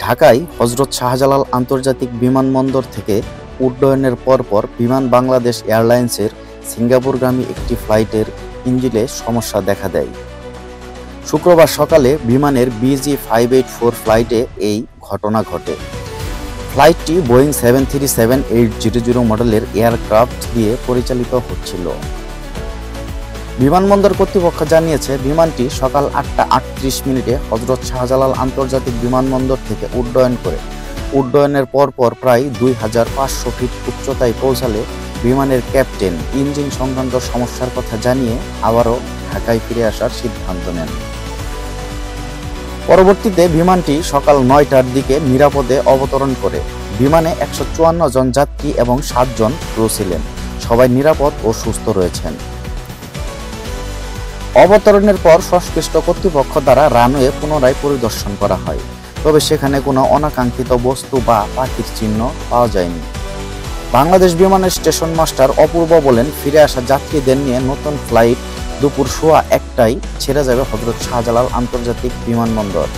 ঢাকায় হযরত শাহজালাল আন্তর্জাতিক বিমানবন্দর থেকে উড্ডয়নের পরপর বিমান বাংলাদেশ এয়ারলাইন্সের সিঙ্গাপুরগামী একটি ফ্লাইটের ইঞ্জিনে সমস্যা দেখা দেয়। শুক্রবার সকালে বিমানের BG584 ফ্লাইটে এই ঘটনা ঘটে। ফ্লাইটটি বোয়িং 737-800 মডেলের এয়ারক্রাফট দিয়ে পরিচালিত হচ্ছিল। বিমানবন্দর কর্তৃপক্ষ জানিয়েছে, বিমানটি সকাল 8টা 38 হযরত শাহজালাল আন্তর্জাতিক বিমানবন্দর থেকে উড্ডয়ন করে উড্ডয়নের পরপর প্রায় 2500 ফিট উচ্চতায় পৌঁছালে বিমানের ক্যাপ্টেন ইঞ্জিন সংক্রান্ত সমস্যার কথা জানিয়ে আবারও ঢাকায় ফিরে আসার সিদ্ধান্ত নেন। পরবর্তীতে বিমানটি সকাল 9টার দিকে নিরাপদে অবতরণ করে। বিমানে 154 জন যাত্রী এবং 7 জন ক্রু ছিলেন। সবাই নিরাপদ ও সুস্থ রয়েছেন। অবতরণের পর সংশ্লিষ্ট কর্তৃপক্ষ দ্বারা রানওয়ে পুনরায় পরিদর্শন করা হয়, তবে সেখানে কোনো অনাকাঙ্ক্ষিত বস্তু বা পাখির চিহ্ন পাওয়া যায়নি। বাংলাদেশ বিমানের স্টেশন মাস্টার অপূর্ব বলেন, ফিরে আসা যাত্রীদের নিয়ে নতুন ফ্লাইট দুপুর 1:15টায় ছেড়ে যাবে হযরত শাহজালাল আন্তর্জাতিক বিমানবন্দর।